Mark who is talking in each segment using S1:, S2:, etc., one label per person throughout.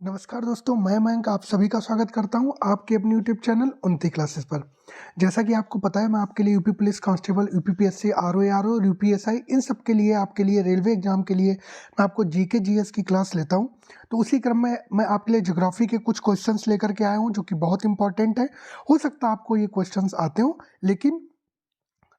S1: नमस्कार दोस्तों, मैं मयंक आप सभी का स्वागत करता हूं आपके अपने यूट्यूब चैनल उन्नति क्लासेस पर। जैसा कि आपको पता है, मैं आपके लिए UP police constable, UPPSC, RO और यूपीएसआई इन सब के लिए आपके लिए रेलवे एग्जाम के लिए मैं आपको जीके जीएस की क्लास लेता हूं। तो उसी क्रम में मैं आपके लिए ज्योग्राफी के कुछ क्वेश्चंस लेकर के आया हूं जो कि बहुत इंपॉर्टेंट है। हो सकता है आपको ये क्वेश्चंस आते हो, लेकिन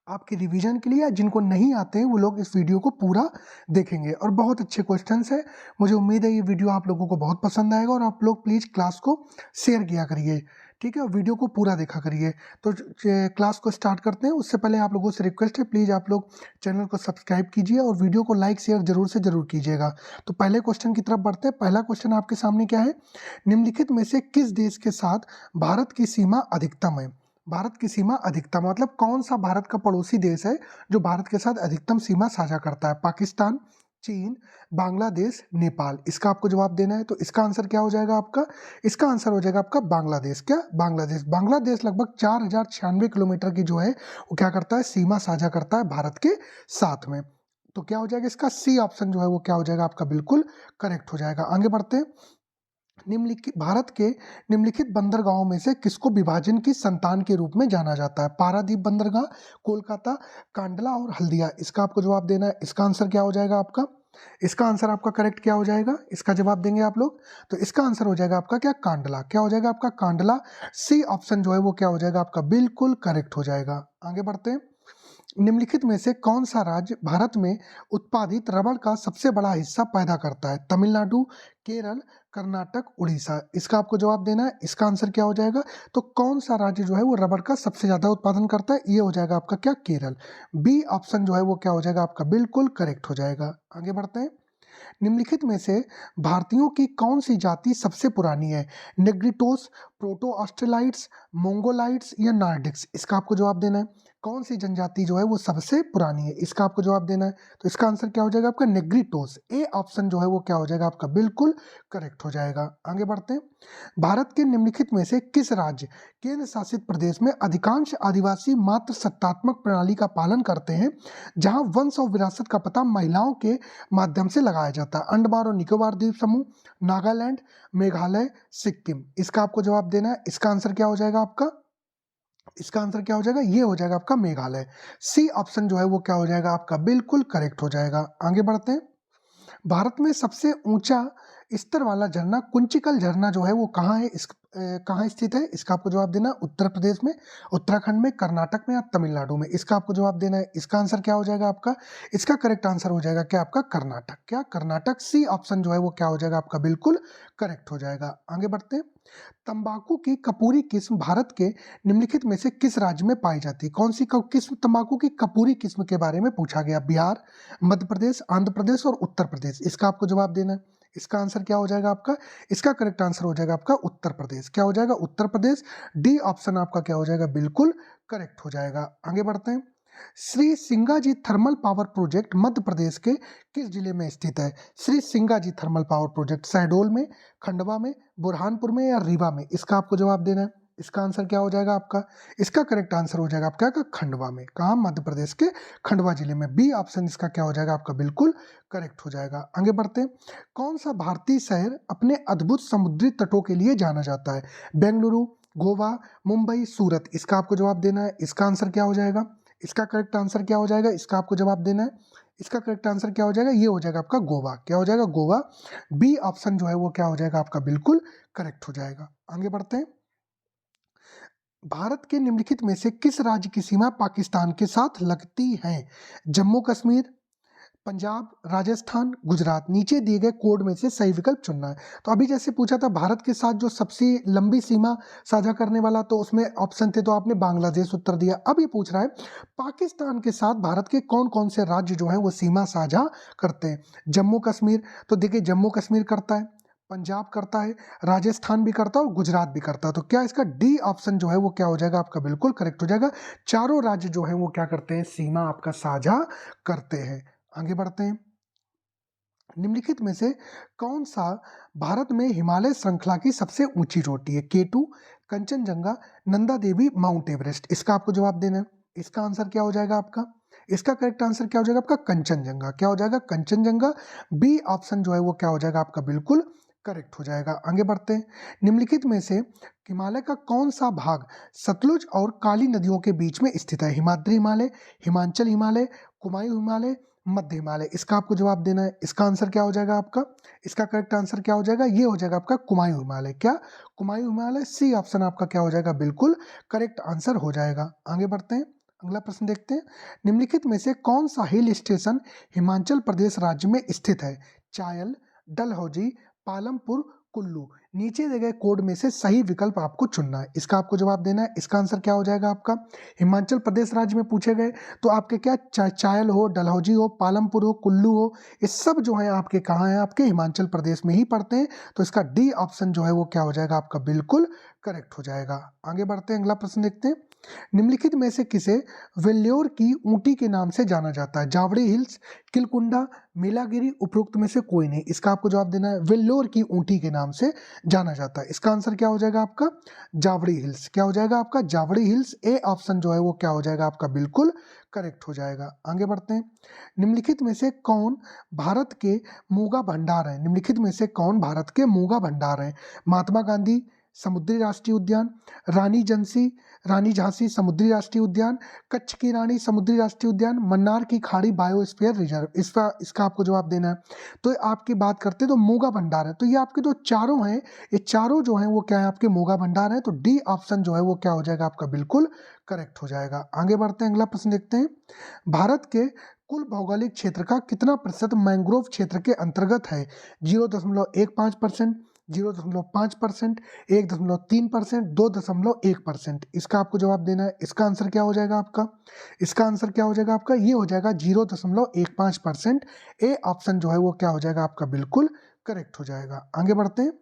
S1: आपके रिवीजन के लिए या जिनको नहीं आते हैं वो लोग इस वीडियो को पूरा देखेंगे और बहुत अच्छे क्वेश्चंस है। मुझे उम्मीद है ये वीडियो आप लोगों को बहुत पसंद आएगा और आप लोग प्लीज़ क्लास को शेयर किया करिए, ठीक है, और वीडियो को पूरा देखा करिए। तो क्लास को स्टार्ट करते हैं। उससे पहले आप लोगों से रिक्वेस्ट है, प्लीज़ आप लोग चैनल को सब्सक्राइब कीजिए और वीडियो को लाइक शेयर जरूर से जरूर कीजिएगा। तो पहले क्वेश्चन की तरफ बढ़ते हैं। पहला क्वेश्चन आपके सामने क्या है, निम्नलिखित में से किस देश के साथ भारत की सीमा अधिकतम है। भारत की सीमा अधिकतम मतलब कौन सा भारत का पड़ोसी देश है जो भारत के साथ अधिकतम सीमा साझा करता है। पाकिस्तान, चीन, बांग्लादेश, नेपाल। इसका आपको जवाब देना है। तो इसका आंसर क्या हो जाएगा आपका, इसका आंसर हो जाएगा आपका बांग्लादेश। क्या बांग्लादेश, बांग्लादेश लगभग 4096 किलोमीटर की जो है वो क्या करता है, सीमा साझा करता है भारत के साथ में। तो क्या हो जाएगा, इसका सी ऑप्शन जो है वो क्या हो जाएगा आपका, बिल्कुल करेक्ट हो जाएगा। आगे बढ़ते हैं। निम्नलिखित भारत के निम्नलिखित बंदरगाहों में से किसको विभाजन की संतान के रूप में जाना जाता है। पारादीप बंदरगाह, कोलकाता, कांडला और हल्दिया। इसका आपको जवाब देना है। इसका आंसर क्या हो जाएगा आपका, इसका आंसर आपका करेक्ट क्या हो जाएगा, इसका जवाब देंगे आप लोग। तो इसका आंसर हो जाएगा आपका क्या, कांडला। क्या हो जाएगा आपका, कांडला। सी ऑप्शन जो है वो क्या हो जाएगा आपका, बिल्कुल करेक्ट हो जाएगा। आगे बढ़ते हैं। निम्नलिखित में से कौन सा राज्य भारत में उत्पादित रबड़ का सबसे बड़ा हिस्सा पैदा करता है। तमिलनाडु, केरल, कर्नाटक, उड़ीसा। इसका आपको जवाब देना है। इसका आंसर क्या हो जाएगा, तो कौन सा राज्य जो है वो रबड़ का सबसे ज्यादा उत्पादन करता है, ये हो जाएगा आपका क्या, केरल। बी ऑप्शन जो है वो क्या हो जाएगा आपका, बिल्कुल करेक्ट हो जाएगा। आगे बढ़ते हैं। निम्नलिखित में से भारतीयों की कौन सी जाति सबसे पुरानी है। नेग्रिटोस, प्रोटो ऑस्ट्रेलाइट्स, मोंगोलाइट्स या नार्डिक्स। इसका आपको जवाब देना है। कौन सी जनजाति जो है वो सबसे पुरानी है, इसका आपको जवाब देना है। तो इसका आंसर क्या हो जाएगा आपका, नेग्रिटोस। ए ऑप्शन जो है वो क्या हो जाएगा आपका, बिल्कुल करेक्ट हो जाएगा। आगे बढ़ते हैं। भारत के निम्नलिखित में से किस राज्य केंद्र शासित प्रदेश में अधिकांश आदिवासी मात्र सत्तात्मक प्रणाली का पालन करते हैं, जहां वंश और विरासत का पता महिलाओं के माध्यम से लगाया जाता है। अंडमान और निकोबार द्वीप समूह, नागालैंड, मेघालय, सिक्किम। इसका आपको जवाब देना है। इसका आंसर क्या हो जाएगा आपका, इसका आंसर क्या हो जाएगा, ये हो जाएगा आपका मेघालय। सी ऑप्शन जो है वो क्या हो जाएगा आपका, बिल्कुल करेक्ट हो जाएगा। आगे बढ़ते हैं। भारत में सबसे ऊंचा स्तर वाला झरना कुंचिकल झरना जो है वो कहाँ है, कहाँ स्थित है। इसका आपको जवाब देना है। उत्तर प्रदेश में, उत्तराखंड में, कर्नाटक में या तमिलनाडु में। इसका आपको जवाब देना है। इसका आंसर क्या हो जाएगा आपका, इसका करेक्ट आंसर हो जाएगा क्या आपका, कर्नाटक। क्या कर्नाटक। सी ऑप्शन जो है वो क्या हो जाएगा आपका, बिल्कुल करेक्ट हो जाएगा। आगे बढ़ते हैं। तंबाकू की कपूरी किस्म भारत के निम्नलिखित में से किस राज्य में पाई जाती है। कौन सी किस्म तंबाकू की कपूरी किस्म के बारे में पूछा गया। बिहार, मध्य प्रदेश, आंध्र प्रदेश और उत्तर प्रदेश। इसका आपको जवाब देना है। इसका आंसर क्या हो जाएगा आपका, इसका करेक्ट आंसर हो जाएगा आपका उत्तर प्रदेश। क्या हो जाएगा, उत्तर प्रदेश। डी ऑप्शन आपका क्या हो जाएगा, बिल्कुल करेक्ट हो जाएगा। आगे बढ़ते हैं। Shri Singaji thermal power project Madhya Pradesh के किस जिले में स्थित है। Shri Singaji thermal power project Shahdol में, खंडवा में, बुरहानपुर में या रीवा में। इसका आपको जवाब देना है। इसका आंसर क्या हो जाएगा आपका, इसका करेक्ट आंसर हो जाएगा आपका खंडवा में। कहाँ, मध्य प्रदेश के खंडवा जिले में। बी ऑप्शन इसका क्या हो जाएगा आपका, बिल्कुल करेक्ट हो जाएगा। आगे बढ़ते हैं। कौन सा भारतीय शहर अपने अद्भुत समुद्री तटों के लिए जाना जाता है। बेंगलुरु, गोवा, मुंबई, सूरत। इसका आपको जवाब देना है। इसका आंसर क्या हो जाएगा, इसका करेक्ट आंसर क्या हो जाएगा, इसका आपको जवाब देना है। इसका करेक्ट आंसर क्या हो जाएगा, ये हो जाएगा आपका गोवा। क्या हो जाएगा, गोवा। बी ऑप्शन जो है वो क्या हो जाएगा आपका, बिल्कुल करेक्ट हो जाएगा। आगे बढ़ते हैं। भारत के निम्नलिखित में से किस राज्य की सीमा पाकिस्तान के साथ लगती है। जम्मू कश्मीर, पंजाब, राजस्थान, गुजरात। नीचे दिए गए कोड में से सही विकल्प चुनना है। तो अभी जैसे पूछा था भारत के साथ जो सबसे लंबी सीमा साझा करने वाला, तो उसमें ऑप्शन थे, तो आपने बांग्लादेश उत्तर दिया। अब ये पूछ रहा है पाकिस्तान के साथ भारत के कौन कौन से राज्य जो है वो सीमा साझा करते हैं। जम्मू कश्मीर, तो देखिए जम्मू कश्मीर करता है, पंजाब करता है, राजस्थान भी करता है और गुजरात भी करता है। तो क्या इसका डी ऑप्शन जो है वो क्या हो जाएगा आपका, बिल्कुल करेक्ट हो जाएगा। चारों राज्य जो है वो क्या करते हैं, सीमा आपका साझा करते हैं। आगे बढ़ते हैं। निम्नलिखित में से कौन सा भारत में हिमालय श्रृंखला की सबसे ऊंची चोटी है। केटू, कंचनजंगा, नंदा देवी, माउंट एवरेस्ट। इसका आपको जवाब देना है। इसका आंसर क्या हो जाएगा आपका, इसका करेक्ट आंसर क्या हो जाएगा आपका, कंचनजंगा। क्या हो जाएगा, कंचनजंगा। बी ऑप्शन जो है वो क्या हो जाएगा आपका, बिल्कुल करेक्ट हो जाएगा। आगे बढ़ते हैं। निम्नलिखित में से हिमालय का कौन सा भाग सतलुज और काली नदियों के बीच में स्थित है? हिमाद्री हिमालय, हिमाचल हिमालय, कुमायूं हिमालय, मध्य हिमालय। इसका आपको जवाब देना है। इसका आंसर क्या हो जाएगा आपका? इसका करेक्ट आंसर क्या हो जाएगा? ये हो जाएगा आपका कुमायूं हिमालय। क्या? कुमायूं हिमालय। सी ऑप्शन आपका क्या हो जाएगा? बिल्कुल करेक्ट आंसर हो जाएगा। आगे बढ़ते हैं, अगला प्रश्न देखते हैं। निम्नलिखित में से कौन सा हिल स्टेशन हिमाचल प्रदेश राज्य में स्थित है? चायल, डलहौजी, पालमपुर, कुल्लू। नीचे दिए गए कोड में से सही विकल्प आपको चुनना है। इसका आपको जवाब देना है। इसका आंसर क्या हो जाएगा आपका? हिमाचल प्रदेश राज्य में पूछे गए तो आपके क्या चायल हो, डलहौजी हो, पालमपुर हो, कुल्लू हो, ये सब जो है आपके कहाँ हैं? आपके हिमाचल प्रदेश में ही पड़ते हैं। तो इसका डी ऑप्शन जो है वो क्या हो जाएगा आपका? बिल्कुल करेक्ट हो जाएगा। आगे बढ़ते हैं, अगला प्रश्न देखते हैं। निम्नलिखित में से किसे वेल्योर की ऊंटी के नाम से जाना जाता है? जावड़ी हिल्स, किलकुंडा, मीलागिरी, उपरोक्त में से कोई नहीं। इसका आपको जवाब देना है। वेल्लोर की ऊंटी के नाम से जाना जाता है। इसका आंसर क्या हो जाएगा आपका? जावड़ी हिल्स। क्या हो जाएगा आपका? जावड़ी हिल्स। ए ऑप्शन जो है वो क्या हो जाएगा आपका? बिल्कुल करेक्ट हो जाएगा। आगे बढ़ते हैं। निम्नलिखित में से कौन भारत के मूंगा भंडार है? निम्नलिखित में से कौन भारत के मूंगा भंडार है? महात्मा गांधी समुद्री राष्ट्रीय उद्यान, रानी झांसी समुद्री राष्ट्रीय उद्यान, कच्छ की रानी समुद्री राष्ट्रीय उद्यान, मन्नार की खाड़ी बायोस्फीयर रिजर्व। इसका आपको जवाब देना है। तो आपकी बात करते हैं तो मूंगा भंडार है। तो ये आपके जो चारों हैं, ये चारों जो हैं वो क्या है? आपके मूंगा भंडार है। तो डी ऑप्शन जो है वो क्या हो जाएगा आपका? बिल्कुल करेक्ट हो जाएगा। आगे बढ़ते हैं, अगला प्रश्न देखते हैं। भारत के कुल भौगोलिक क्षेत्र का कितना प्रतिशत मैंग्रोव क्षेत्र के अंतर्गत है? 0.15%, 0.5%, 1.3%, 2.1%। इसका आपको जवाब देना है। इसका आंसर क्या हो जाएगा आपका? इसका आंसर क्या हो जाएगा आपका? ये हो जाएगा 0.15%। ए ऑप्शन जो है वो क्या हो जाएगा आपका? बिल्कुल करेक्ट हो जाएगा। आगे बढ़ते हैं।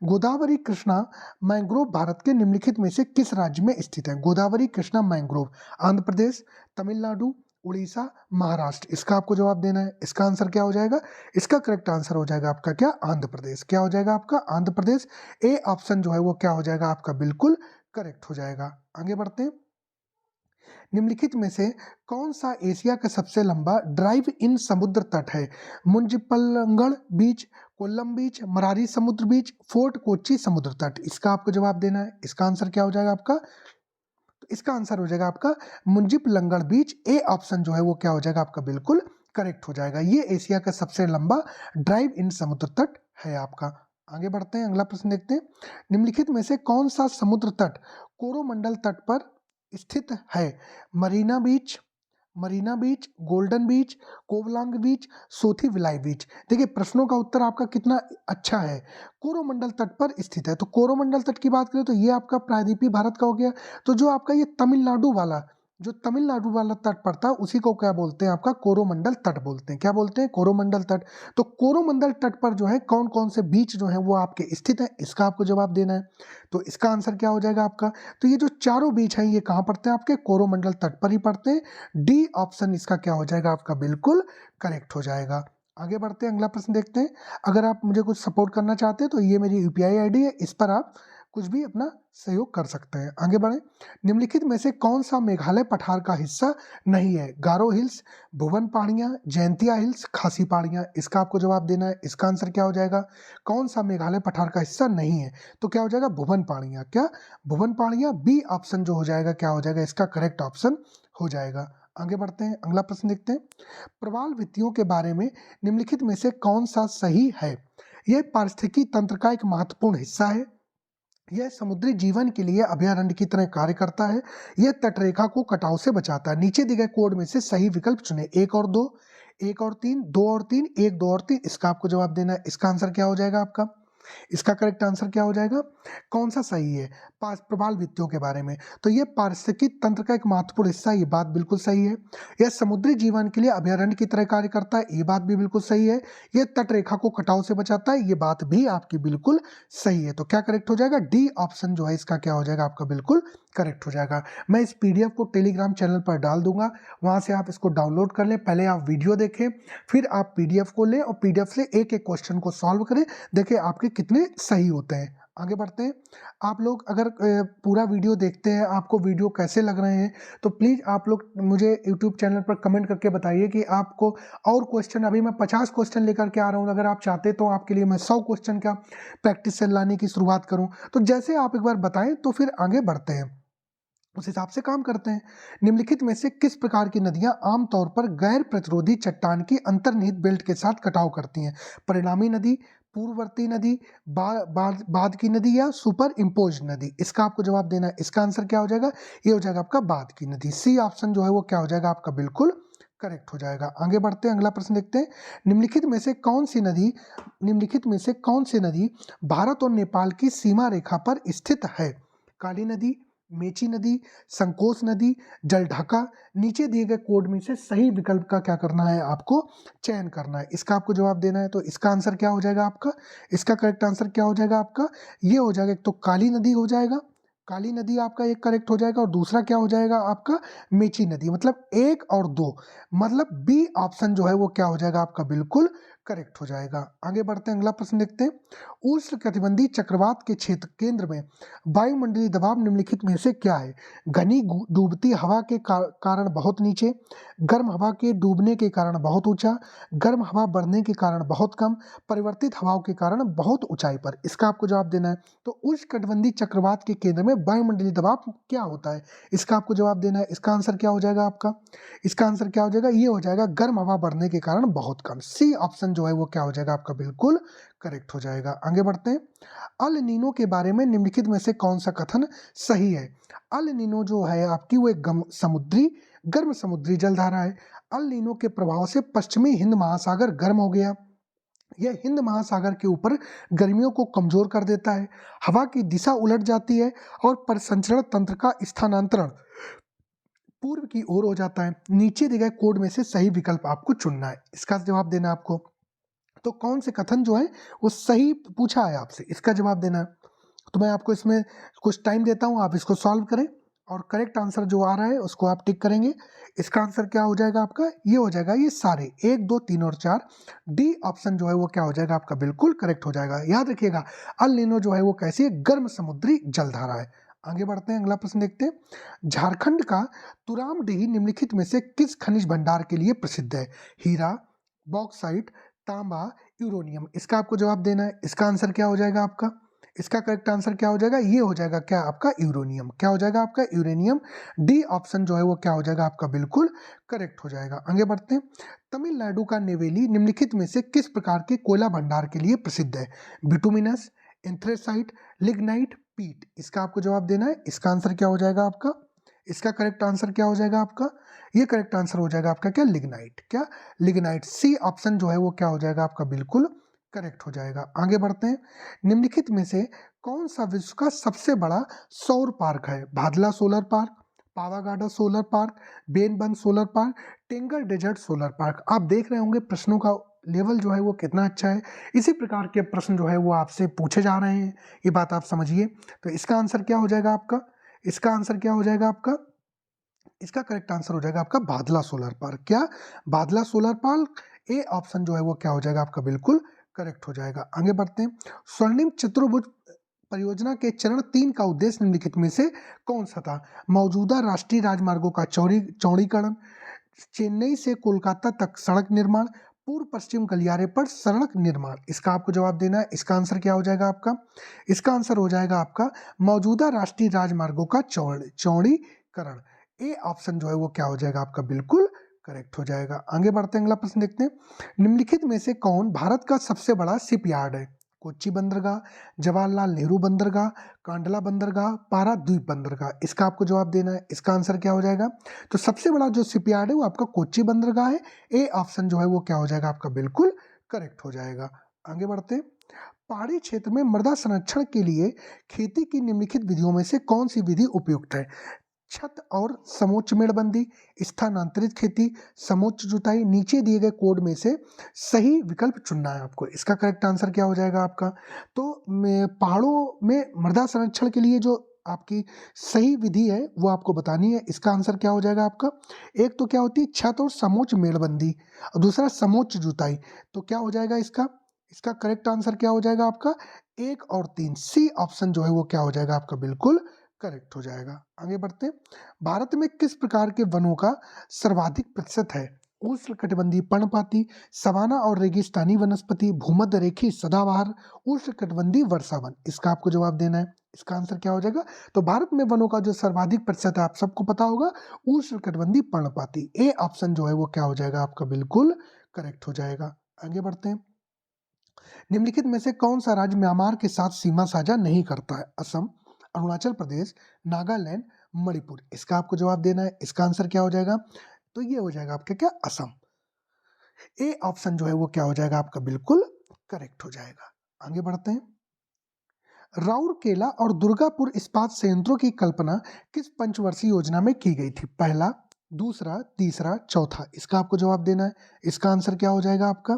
S1: गोदावरी कृष्णा मैंग्रोव भारत के निम्नलिखित में से किस राज्य में स्थित है? गोदावरी कृष्णा मैंग्रोव आंध्र प्रदेश, तमिलनाडु, उड़ीसा, महाराष्ट्र। इसका आपको जवाब देना है। इसका आंसर क्या हो जाएगा? इसका करेक्ट आंसर हो जाएगा आपका क्या? आंध्र प्रदेश। क्या हो जाएगा आपका? आंध्र प्रदेश। ए ऑप्शन जो है वो क्या हो जाएगा आपका? बिल्कुल करेक्ट हो जाएगा। आगे बढ़ते हैं। निम्नलिखित में से कौन सा एशिया का सबसे लंबा ड्राइव इन समुद्र तट है? मुंजिपल्लंगड़ बीच, कोल्लम बीच, मरारी समुद्र बीच, फोर्ट कोच्चि समुद्र तट। इसका आपको जवाब देना है। इसका आंसर क्या हो जाएगा आपका? तो इसका आंसर हो जाएगा आपका मुंजिपल्लंगड़ बीच। ए ऑप्शन जो है वो क्या हो जाएगा आपका? बिल्कुल करेक्ट हो जाएगा। ये एशिया का सबसे लंबा ड्राइव इन समुद्र तट है आपका। आगे बढ़ते हैं, अगला प्रश्न देखते हैं। निम्नलिखित में से कौन सा समुद्र तट कोरोमंडल तट पर स्थित है? मरीना बीच, गोल्डन बीच, कोवलांग बीच, सोथी विलाई बीच। देखिए प्रश्नों का उत्तर आपका कितना अच्छा है। कोरोमंडल तट पर स्थित है। तो कोरोमंडल तट की बात करें तो ये आपका प्रायद्वीपीय भारत का हो गया। तो जो आपका ये तमिलनाडु वाला तट पड़ता है उसी को क्या बोलते हैं? आपका कोरोमंडल तट बोलते हैं। क्या बोलते हैं? कोरोमंडल तट। तो कोरोमंडल तट पर जो है कौन कौन से बीच जो है वो आपके स्थित है? इसका आपको जवाब देना है। तो इसका आंसर क्या हो जाएगा आपका? तो ये जो चारों बीच हैं ये कहाँ पड़ते हैं? आपके कोरोमंडल तट पर ही पड़ते हैं। डी ऑप्शन इसका क्या हो जाएगा आपका? बिल्कुल करेक्ट हो जाएगा। आगे बढ़ते हैं, अगला प्रश्न देखते हैं। अगर आप मुझे कुछ सपोर्ट करना चाहते हैं तो ये मेरी यूपीआई आईडी है, इस पर आप कुछ भी अपना सहयोग कर सकते हैं। आगे बढ़े। निम्नलिखित में से कौन सा मेघालय पठार का हिस्सा नहीं है? गारो हिल्स, भुवन पहाड़ियां, जयंतिया हिल्स, खासी पहाड़ियां। इसका आपको जवाब देना है। इसका आंसर क्या हो जाएगा? कौन सा मेघालय पठार का हिस्सा नहीं है? तो क्या हो जाएगा? भुवन पहाड़ियां। क्या? भुवन पहाड़ियां। बी ऑप्शन जो हो जाएगा क्या हो जाएगा? इसका करेक्ट ऑप्शन हो जाएगा। आगे बढ़ते हैं, अगला प्रश्न देखते हैं। प्रवाल भित्तियों के बारे में निम्नलिखित में से कौन सा सही है? यह पारिस्थितिकी तंत्र का एक महत्वपूर्ण हिस्सा है। यह समुद्री जीवन के लिए अभयारण्य की तरह कार्य करता है। यह तटरेखा को कटाव से बचाता है। नीचे दिए गए कोड में से सही विकल्प चुने। 1 और 2, 1 और 3, 2 और 3, 1, 2 और 3। इसका आपको जवाब देना है। इसका आंसर क्या हो जाएगा आपका? इसका करेक्ट आंसर क्या हो जाएगा? कौन सा सही है? प्रवाल भित्तियों के बारे में तो ये पारिस्थितिकी तंत्र का एक महत्वपूर्ण हिस्सा है, ये बात बिल्कुल सही है। यह समुद्री जीवन के लिए अभयारण्य की तरह कार्य करता है, ये बात भी बिल्कुल सही है। यह तट रेखा को कटाव से बचाता है, ये बात भी आपकी बिल्कुल सही है। तो क्या करेक्ट हो जाएगा? डी ऑप्शन जो है इसका क्या हो जाएगा आपका? बिल्कुल करेक्ट हो जाएगा। मैं इस पीडीएफ को टेलीग्राम चैनल पर डाल दूंगा, वहां से आप इसको डाउनलोड कर लें। पहले आप वीडियो देखें, फिर आप पीडीएफ को लें और पीडीएफ से एक एक क्वेश्चन को सॉल्व करें। देखिए आपके कितने सही होते हैं। आगे बढ़ते हैं। आप लोग अगर पूरा वीडियो देखते हैं, आपको वीडियो कैसे लग रहे हैं, तो प्लीज़ आप लोग मुझे यूट्यूब चैनल पर कमेंट करके बताइए कि आपको और क्वेश्चन, अभी मैं 50 क्वेश्चन लेकर के आ रहा हूँ, अगर आप चाहते तो आपके लिए मैं 100 क्वेश्चन का प्रैक्टिस सेट लाने की शुरुआत करूँ। तो जैसे आप एक बार बताएँ तो फिर आगे बढ़ते हैं, उस हिसाब से काम करते हैं। निम्नलिखित में से किस प्रकार की नदियां आमतौर पर गैर प्रतिरोधी चट्टान की अंतर्निहित बेल्ट के साथ कटाव करती हैं? परिणामी नदी, पूर्ववर्ती नदी, बाद की नदी या सुपर इम्पोज नदी? इसका आपको जवाब देना है। इसका आंसर क्या हो जाएगा? ये हो जाएगा आपका बाद की नदी। सी ऑप्शन जो है वो क्या हो जाएगा आपका? बिल्कुल करेक्ट हो जाएगा। आगे बढ़ते हैं, अगला प्रश्न देखते हैं। निम्नलिखित में से कौन सी नदी भारत और नेपाल की सीमा रेखा पर स्थित है? काली नदी, मेची नदी, संकोच नदी, जलढाका? नीचे दिए गए कोड में से सही विकल्प का क्या करना है? आपको चयन करना है। इसका आपको जवाब देना है। तो इसका आंसर क्या हो जाएगा आपका? इसका करेक्ट आंसर क्या हो जाएगा आपका? ये हो जाएगा, एक तो काली नदी हो जाएगा, काली नदी आपका एक करेक्ट हो जाएगा, और दूसरा क्या हो जाएगा आपका? मेची नदी। मतलब 1 और 2, मतलब बी ऑप्शन जो है वो क्या हो जाएगा आपका? बिल्कुल करेक्ट हो जाएगा। आगे बढ़ते हैं, अगला प्रश्न देखते हैं। उष्णकटिबंधीय चक्रवात के क्षेत्र केंद्र में वायुमंडलीय दबाव निम्नलिखित में से क्या है? घनी डूबती हवा के कारण बहुत नीचे, गर्म हवा के डूबने के कारण बहुत ऊंचा, गर्म हवा बढ़ने के कारण बहुत कम, परिवर्तित हवाओं के कारण बहुत ऊंचाई पर? इसका आपको जवाब देना है। तो उष्णकटिबंधीय चक्रवात के केंद्र में वायुमंडलीय दबाव क्या होता है? इसका आपको जवाब देना है। इसका आंसर क्या हो जाएगा आपका? इसका आंसर क्या हो जाएगा? ये हो जाएगा गर्म हवा बढ़ने के कारण बहुत कम। सी ऑप्शन जो है वो क्या हो जाएगा आपका? बिल्कुल करेक्ट हो जाएगा। आगे बढ़ते हैं। अल नीनो के बारे में निम्नलिखित में से कौन सा कथन सही है? अल नीनो जो है आपकी वो एक गर्म समुद्री जलधारा है। अल नीनो के प्रभाव से पश्चिमी हिंद महासागर गर्म हो गया। यह हिंद महासागर के ऊपर गर्मियों को कमजोर कर देता है। हवा की दिशा उलट जाती है और परिसंचरण तंत्र का स्थानांतरण पूर्व की ओर हो जाता है। नीचे दिए गए कोड में से सही विकल्प आपको चुनना है। इसका जवाब देना है आपको। तो कौन से कथन जो है वो सही पूछा है आपसे, इसका जवाब देना है। तो मैं आपको इसमें कुछ टाइम देता हूं, आप इसको सॉल्व करें और करेक्ट आंसर जो आ रहा है उसको आप टिक करेंगे। इसका आंसर क्या हो जाएगा आपका? ये हो जाएगा, ये सारे 1, 2, 3 और 4, डी ऑप्शन जो है वो क्या हो जाएगा आपका? बिल्कुल करेक्ट हो जाएगा। याद रखिएगा, अल नीनो जो है वो कैसी है? गर्म समुद्री जलधारा है। आगे बढ़ते हैं, अगला प्रश्न देखते हैं। झारखंड का तुरामडीही निम्नलिखित में से किस खनिज भंडार के लिए प्रसिद्ध है? हीरा, बॉक्साइट, तांबा, यूरोनियम? इसका आपको जवाब देना है। इसका आंसर क्या हो जाएगा आपका? इसका करेक्ट आंसर क्या हो जाएगा? ये हो जाएगा क्या आपका? यूरेनियम। क्या हो जाएगा आपका? यूरेनियम। डी ऑप्शन जो है वो क्या हो जाएगा आपका? बिल्कुल करेक्ट हो जाएगा। आगे बढ़ते हैं। तमिलनाडु का नेवेली निम्नलिखित में से किस प्रकार के कोयला भंडार के लिए प्रसिद्ध है? बिटुमिनस, एंथ्रेसाइट, लिग्नाइट, पीट? इसका आपको जवाब देना है। इसका आंसर क्या हो जाएगा आपका? इसका करेक्ट आंसर क्या हो जाएगा आपका? ये करेक्ट आंसर हो जाएगा आपका क्या? लिग्नाइट। क्या? लिग्नाइट। सी ऑप्शन जो है वो क्या हो जाएगा आपका? बिल्कुल करेक्ट हो जाएगा। आगे बढ़ते हैं। निम्नलिखित में से कौन सा विश्व का सबसे बड़ा सौर पार्क है? Bhadla solar park, Pavagada solar park, Benban solar park, Tengger desert solar park? आप देख रहे होंगे प्रश्नों का लेवल जो है वो कितना अच्छा है। इसी प्रकार के प्रश्न जो है वो आपसे पूछे जा रहे हैं, ये बात आप समझिए। तो इसका आंसर क्या हो जाएगा आपका? इसका आंसर क्या हो जाएगा आपका? इसका करेक्ट आंसर हो जाएगा आपका भादला सोलर पार्क। क्या? भादला सोलर पार्क। ए ऑप्शन जो है वो क्या हो जाएगा आपका? बिल्कुल करेक्ट हो जाएगा। आगे बढ़ते हैं। स्वर्णिम चतुर्भुज परियोजना के चरण 3 का उद्देश्य निम्नलिखित में से कौन सा था? मौजूदा राष्ट्रीय राजमार्गों का चौड़ीकरण, चेन्नई से कोलकाता तक सड़क निर्माण, पूर्व पश्चिम गलियारे पर सड़क निर्माण? इसका आपको जवाब देना है। इसका आंसर क्या हो जाएगा आपका? इसका आंसर हो जाएगा आपका मौजूदा राष्ट्रीय राजमार्गों का चौड़ीकरण। ए ऑप्शन जो है वो क्या हो जाएगा आपका? बिल्कुल करेक्ट हो जाएगा। आगे बढ़ते हैं, अगला प्रश्न देखते हैं। निम्नलिखित में से कौन भारत का सबसे बड़ा शिपयार्ड है? कोच्चि बंदरगाह, जवाहरलाल नेहरू बंदरगाह, कांडला बंदरगाह, पारादीप बंदरगाह? इसका आपको जवाब देना है। इसका आंसर क्या हो जाएगा? तो सबसे बड़ा जो शिपयार्ड है वो आपका कोच्चि बंदरगाह है। ए ऑप्शन जो है वो क्या हो जाएगा आपका? बिल्कुल करेक्ट हो जाएगा। आगे बढ़ते हैं। पहाड़ी क्षेत्र में मृदा संरक्षण के लिए खेती की निम्नलिखित विधियों में से कौन सी विधि उपयुक्त है? छत और समोच्च मेड़बंदी, स्थानांतरित खेती, समोच्च जुताई? नीचे दिए गए कोड में से सही विकल्प चुनना है आपको। इसका करेक्ट आंसर क्या हो जाएगा आपका? तो पहाड़ों में मृदा संरक्षण के लिए जो आपकी सही विधि है वो आपको बतानी है। इसका आंसर क्या हो जाएगा आपका? एक तो क्या होती है छत और समोच्च मेड़बंदी, और दूसरा समोच्च जुताई। तो क्या हो जाएगा इसका? इसका करेक्ट आंसर क्या हो जाएगा आपका? 1 और 3 सी ऑप्शन जो है वो क्या हो जाएगा आपका बिल्कुल करेक्ट हो जाएगा। आगे बढ़ते हैं। भारत में किस प्रकार के वनों का सर्वाधिक प्रतिशत है? उष्णकटिबंधीय पर्णपाती, सवाना और रेगिस्तानी वनस्पति, भूमध्य रेखीय सदाबहार, उष्णकटिबंधीय वर्षा वन। इसका आपको जवाब देना है। इसका आंसर क्या हो जाएगा? तो भारत में वनों का जो सर्वाधिक प्रतिशत है आप सबको पता होगा, उष्णकटिबंधीय पर्णपाती। ए ऑप्शन जो है वो क्या हो जाएगा आपका बिल्कुल करेक्ट हो जाएगा। आगे बढ़ते हैं। निम्नलिखित में से कौन सा राज्य म्यांमार के साथ सीमा साझा नहीं करता है? असम, अरुणाचल प्रदेश, नागालैंड, मणिपुर। इसका आपको जवाब देना है। इसका आंसर क्या हो जाएगा? तो ये हो जाएगा आपका क्या? असम। ए ऑप्शन जो है वो क्या हो जाएगा आपका बिल्कुल करेक्ट हो जाएगा। आगे बढ़ते हैं। राउरकेला और दुर्गापुर इस्पात संयंत्रों की कल्पना किस पंचवर्षीय योजना में की गई थी? पहला, दूसरा, तीसरा, चौथा। इसका आपको जवाब देना है। इसका आंसर क्या हो जाएगा आपका?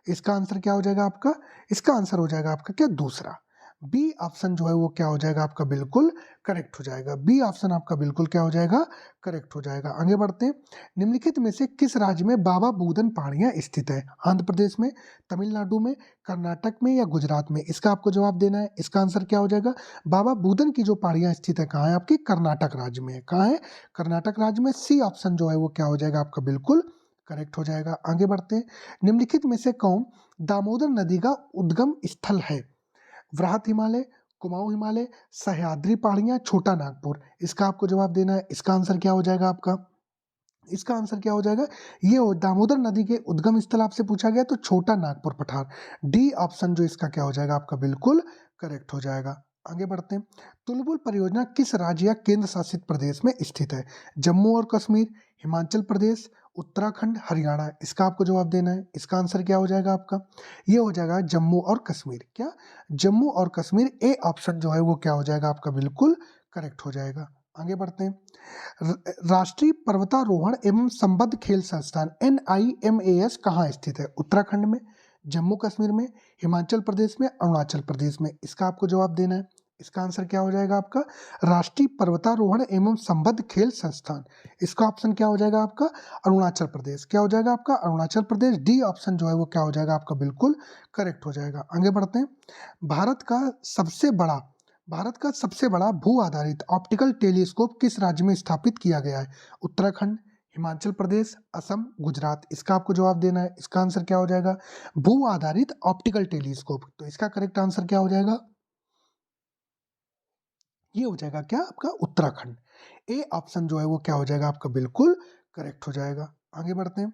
S1: इसका आंसर क्या हो जाएगा आपका? इसका आंसर हो जाएगा आपका क्या? दूसरा। बी ऑप्शन जो है वो क्या हो जाएगा आपका बिल्कुल करेक्ट हो जाएगा। बी ऑप्शन आपका बिल्कुल क्या हो जाएगा? करेक्ट हो जाएगा। आगे बढ़ते हैं। निम्नलिखित में से किस राज्य में बाबा बूदन पहाड़ियां स्थित है? आंध्र प्रदेश में, तमिलनाडु में, कर्नाटक में या गुजरात में? इसका आपको जवाब देना है। इसका आंसर क्या हो जाएगा? बाबा बूदन की जो पहाड़ियां स्थित है कहाँ है? आपकी कर्नाटक राज्य में है। कहाँ है? कर्नाटक राज्य में। सी ऑप्शन जो है वो क्या हो जाएगा आपका बिल्कुल करेक्ट हो जाएगा। आगे बढ़ते हैं। निम्नलिखित में से कौन दामोदर नदी का उद्गम स्थल है? वृहत हिमालय, कुमाऊं हिमालय, सह्याद्री पहाड़ियां, छोटा नागपुर। इसका आपको जवाब देना है। इसका आंसर क्या हो जाएगा आपका? इसका आंसर क्या हो जाएगा? ये हो दामोदर नदी के उद्गम स्थल आपसे पूछा गया तो छोटा नागपुर पठार। डी ऑप्शन जो इसका क्या हो जाएगा आपका बिल्कुल करेक्ट हो जाएगा। आगे बढ़ते हैं। तुलबुल परियोजना किस राज्य या केंद्र शासित प्रदेश में स्थित है? जम्मू और कश्मीर, हिमाचल प्रदेश, उत्तराखंड, हरियाणा। इसका आपको जवाब देना है। इसका आंसर क्या हो जाएगा आपका? ये हो जाएगा जम्मू और कश्मीर। क्या? जम्मू और कश्मीर। ए ऑप्शन जो है वो क्या हो जाएगा आपका बिल्कुल करेक्ट हो जाएगा। आगे बढ़ते हैं। राष्ट्रीय पर्वतारोहण एवं संबद्ध खेल संस्थान NIMAS कहाँ स्थित है? उत्तराखंड में, जम्मू कश्मीर में, हिमाचल प्रदेश में, अरुणाचल प्रदेश में। इसका आपको जवाब देना है। इसका आंसर क्या हो जाएगा आपका? राष्ट्रीय पर्वतारोहण एवं संबद्ध खेल संस्थान। इसका ऑप्शन क्या हो जाएगा आपका? अरुणाचल प्रदेश। क्या हो जाएगा आपका? अरुणाचल प्रदेश। डी ऑप्शन जो है वो क्या हो जाएगा आपका बिल्कुल करेक्ट हो जाएगा। आगे बढ़ते हैं। भारत का सबसे बड़ा भारत का सबसे बड़ा भू आधारित ऑप्टिकल टेलीस्कोप किस राज्य में स्थापित किया गया है? उत्तराखंड, हिमाचल प्रदेश, असम, गुजरात। इसका आपको जवाब देना है। इसका आंसर क्या हो जाएगा? भू आधारित ऑप्टिकल टेलीस्कोप। तो इसका करेक्ट आंसर क्या हो जाएगा? ये हो जाएगा क्या आपका? उत्तराखंड। ए ऑप्शन जो है वो क्या हो जाएगा आपका बिल्कुल करेक्ट हो जाएगा। आगे बढ़ते हैं।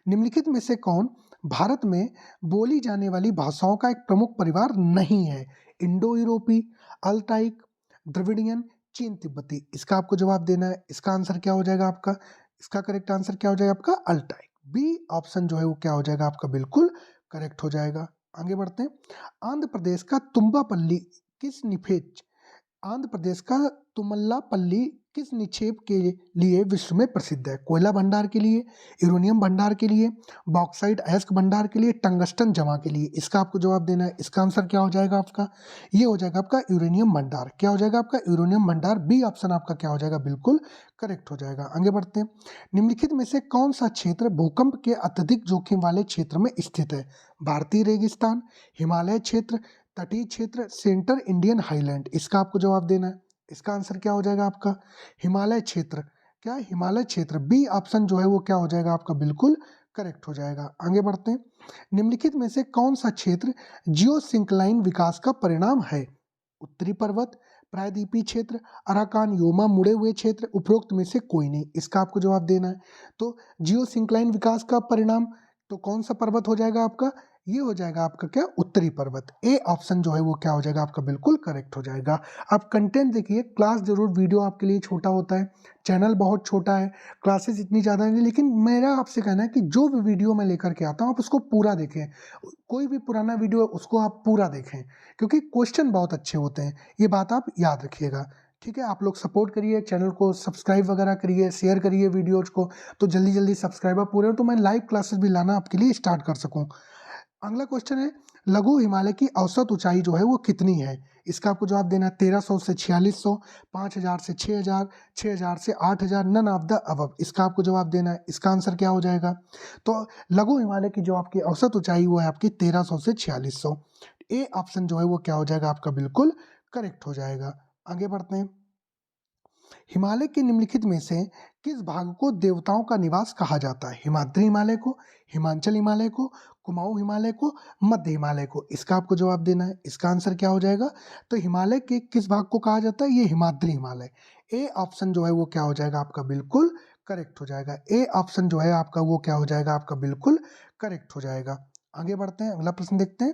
S1: निम्नलिखित में से कौन भारत में बोली जाने वाली भाषाओं का एक प्रमुख परिवार नहीं है? इंडो यूरोपी, अल्टाइक, द्रविडियन, चीन तिब्बती। इसका आपको जवाब देना है। इसका आंसर क्या हो जाएगा आपका? इसका करेक्ट आंसर क्या हो जाएगा आपका? अल्टाइक। बी ऑप्शन जो है वो क्या हो जाएगा आपका बिल्कुल करेक्ट हो जाएगा। आगे बढ़ते हैं। आंध्र प्रदेश का तुम्बापल्ली किस निफेज आंध्र प्रदेश का तुमल्लापल्ली किस निक्षेप के लिए विश्व में प्रसिद्ध है? कोयला भंडार के लिए, यूरेनियम भंडार के लिए, बॉक्साइट अयस्क भंडार के लिए, टंगस्टन जमा के लिए। इसका आपको जवाब देना है। इसका आंसर क्या हो जाएगा आपका? ये हो जाएगा आपका यूरेनियम भंडार। क्या हो जाएगा आपका? यूरेनियम भंडार। बी ऑप्शन आपका क्या हो जाएगा? बिल्कुल करेक्ट हो जाएगा। आगे बढ़ते हैं। निम्नलिखित में से कौन सा क्षेत्र भूकंप के अत्यधिक जोखिम वाले क्षेत्र में स्थित है? भारतीय रेगिस्तान, हिमालय क्षेत्र, तटीय क्षेत्र, सेंटर इंडियन हाईलैंड। इसका आपको जवाब देना है। इसका आंसर क्या हो जाएगा आपका? हिमालय क्षेत्र। क्या? हिमालय क्षेत्र। बी ऑप्शन जो है वो क्या हो जाएगा आपका? बिल्कुल करेक्ट हो जाएगा। आगे बढ़ते हैं। निम्नलिखित में से कौन सा क्षेत्र जियोसिंक्लाइन विकास का परिणाम है? उत्तरी पर्वत, प्रायद्वीपीय क्षेत्र, अराकान योमा मुड़े हुए क्षेत्र, उपरोक्त में से कोई नहीं। इसका आपको जवाब देना है। तो जियोसिंक्लाइन विकास का परिणाम तो कौन सा पर्वत हो जाएगा आपका? ये हो जाएगा आपका क्या? उत्तरी पर्वत। ए ऑप्शन जो है वो क्या हो जाएगा आपका? बिल्कुल करेक्ट हो जाएगा। आप कंटेंट देखिए, क्लास जरूर, वीडियो आपके लिए छोटा होता है, चैनल बहुत छोटा है, क्लासेस इतनी ज़्यादा नहीं, लेकिन मेरा आपसे कहना है कि जो भी वीडियो मैं लेकर के आता हूँ आप उसको पूरा देखें। कोई भी पुराना वीडियो है उसको आप पूरा देखें, क्योंकि क्वेश्चन बहुत अच्छे होते हैं। ये बात आप याद रखिएगा। ठीक है, आप लोग सपोर्ट करिए, चैनल को सब्सक्राइब वगैरह करिए, शेयर करिए वीडियोज को, तो जल्दी जल्दी सब्सक्राइबर पूरे हो तो मैं लाइव क्लासेस भी लाना आपके लिए स्टार्ट कर सकूं। अगला क्वेश्चन है, लघु हिमालय की औसत ऊंचाई जो है वो कितनी है? इसका आपको जवाब देना है। 1300 से 4600, 5000 से 6000, 6000 से 8000, नन ऑफ द अबव। इसका आपको जवाब देना है। इसका आंसर क्या हो जाएगा? तो लघु हिमालय की जो आपकी औसत ऊंचाई वो है आपकी 1300 से 4600। ए ऑप्शन जो है वो क्या हो जाएगा आपका बिल्कुल करेक्ट हो जाएगा। आगे बढ़ते हैं। हिमालय के निम्नलिखित में से किस भाग को देवताओं का निवास कहा जाता है? हिमाद्री हिमालय को, हिमाचल हिमालय को, कुमाऊं हिमालय को, मध्य हिमालय को? इसका आपको जवाब देना है। इसका आंसर क्या हो जाएगा? तो हिमालय के किस भाग को कहा जाता है? ये हिमाद्री हिमालय। ए ऑप्शन जो है वो क्या हो जाएगा आपका बिल्कुल करेक्ट हो जाएगा। ए ऑप्शन जो है आपका वो क्या हो जाएगा आपका बिल्कुल करेक्ट हो जाएगा। आगे बढ़ते हैं, अगला प्रश्न देखते हैं।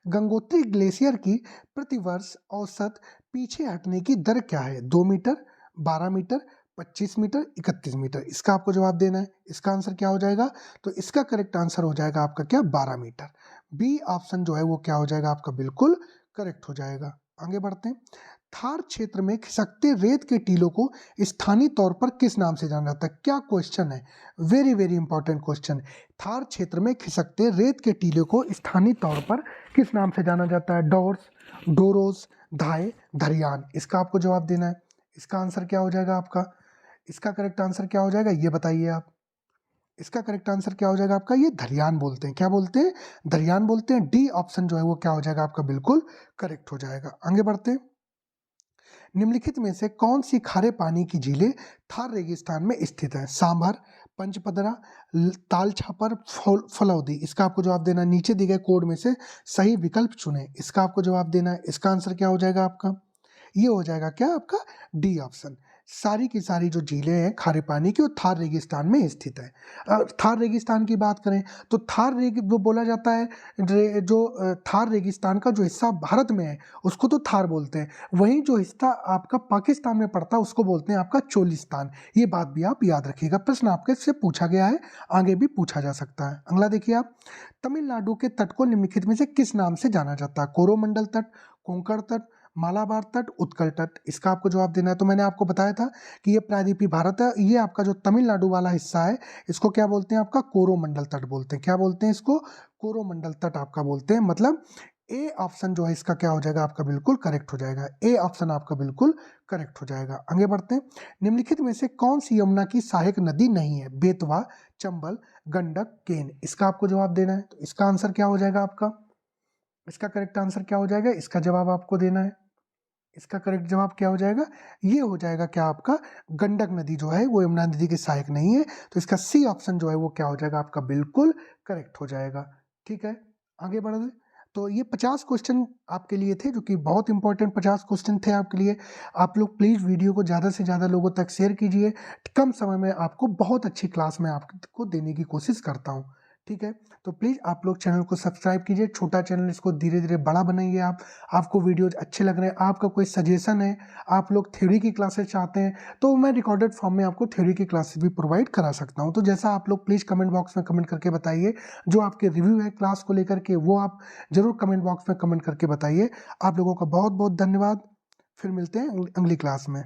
S1: गंगोत्री ग्लेशियर की प्रतिवर्ष औसत पीछे हटने की दर क्या है? 2 मीटर, 12 मीटर, 25 मीटर, 31 मीटर? इसका आपको जवाब देना है। इसका आंसर क्या हो जाएगा? तो इसका करेक्ट आंसर हो जाएगा आपका क्या? 12 मीटर। बी ऑप्शन जो है वो क्या हो जाएगा आपका बिल्कुल करेक्ट हो जाएगा। आगे बढ़ते हैं। थार क्षेत्र में खिसकते रेत के टीलों को स्थानीय तौर पर किस नाम से जाना जाता है? क्या क्वेश्चन है, very very important question. Thar क्षेत्र में खिसकते रेत के टीलों को स्थानीय तौर पर किस नाम से जाना जाता है? डोर्स, डोरोस, धाए, धरियान? इसका आपको जवाब देना है। इसका आंसर क्या हो जाएगा आपका? इसका करेक्ट आंसर क्या हो जाएगा ये बताइए आप। इसका करेक्ट आंसर क्या हो जाएगा आपका? ये धरियान बोलते हैं। क्या बोलते हैं? धरियान बोलते हैं। डी ऑप्शन जो है वो क्या हो जाएगा आपका बिल्कुल करेक्ट हो जाएगा। आगे बढ़ते हैं। निम्नलिखित में से कौन सी खारे पानी की झीलें थार रेगिस्तान में स्थित है? सांभर, पंचपदरा, ताल छापर, फलौदी? इसका आपको जवाब देना है। नीचे दिए गए कोड में से सही विकल्प चुने। इसका आपको जवाब देना है। इसका आंसर क्या हो जाएगा आपका? ये हो जाएगा क्या आपका? D option. सारी की सारी जो झीलें हैं खारे पानी की वो थार रेगिस्तान में स्थित है। थार रेगिस्तान की बात करें तो थार रेग जो बोला जाता है, थार रेगिस्तान का जो हिस्सा भारत में है उसको तो थार बोलते हैं। वहीं जो हिस्सा आपका पाकिस्तान में पड़ता है उसको बोलते हैं आपका चोलिस्तान। ये बात भी आप याद रखिएगा। प्रश्न आपके से पूछा गया है, आगे भी पूछा जा सकता है। अगला देखिए आप। तमिलनाडु के तट को निम्नलिखित में से किस नाम से जाना जाता है? कोरोमंडल तट, कोंकण तट, मालाबार तट, उत्कल तट? इसका आपको जवाब देना है। तो मैंने आपको बताया था कि ये प्रायद्वीपीय भारत है। ये आपका जो तमिलनाडु वाला हिस्सा है इसको क्या बोलते हैं? आपका कोरोमंडल तट बोलते हैं। क्या बोलते हैं इसको? कोरोमंडल तट आपका बोलते हैं। मतलब ए ऑप्शन जो है इसका क्या हो जाएगा आपका बिल्कुल करेक्ट हो जाएगा। ए ऑप्शन आपका बिल्कुल करेक्ट हो जाएगा। आगे बढ़ते हैं। निम्नलिखित में से कौन सी यमुना की सहायक नदी नहीं है? बेतवा, चंबल, गंडक, केन? इसका आपको जवाब देना है। तो इसका आंसर क्या हो जाएगा आपका? इसका करेक्ट आंसर क्या हो जाएगा? इसका जवाब आपको देना है। इसका करेक्ट जवाब क्या हो जाएगा? ये हो जाएगा क्या आपका? गंडक नदी जो है वो यमुना नदी के सहायक नहीं है। तो इसका सी ऑप्शन जो है वो क्या हो जाएगा आपका बिल्कुल करेक्ट हो जाएगा। ठीक है, आगे बढ़ रहे। तो ये 50 क्वेश्चन आपके लिए थे, जो कि बहुत इंपॉर्टेंट 50 क्वेश्चन थे आपके लिए। आप लोग प्लीज़ वीडियो को ज़्यादा से ज़्यादा लोगों तक शेयर कीजिए। कम समय में आपको बहुत अच्छी क्लास में आपको देने की कोशिश करता हूँ। ठीक है, तो प्लीज़ आप लोग चैनल को सब्सक्राइब कीजिए। छोटा चैनल, इसको धीरे धीरे बड़ा बनाइए आप। आपको वीडियोज अच्छे लग रहे हैं, आपका कोई सजेशन है, आप लोग थ्योरी की क्लासेस चाहते हैं तो मैं रिकॉर्डेड फॉर्म में आपको थ्योरी की क्लासेस भी प्रोवाइड करा सकता हूं। तो जैसा आप लोग प्लीज़ कमेंट बॉक्स में कमेंट करके बताइए। जो आपके रिव्यू है क्लास को लेकर के वो आप ज़रूर कमेंट बॉक्स में कमेंट करके बताइए। आप लोगों का बहुत बहुत धन्यवाद। फिर मिलते हैं अगली क्लास में।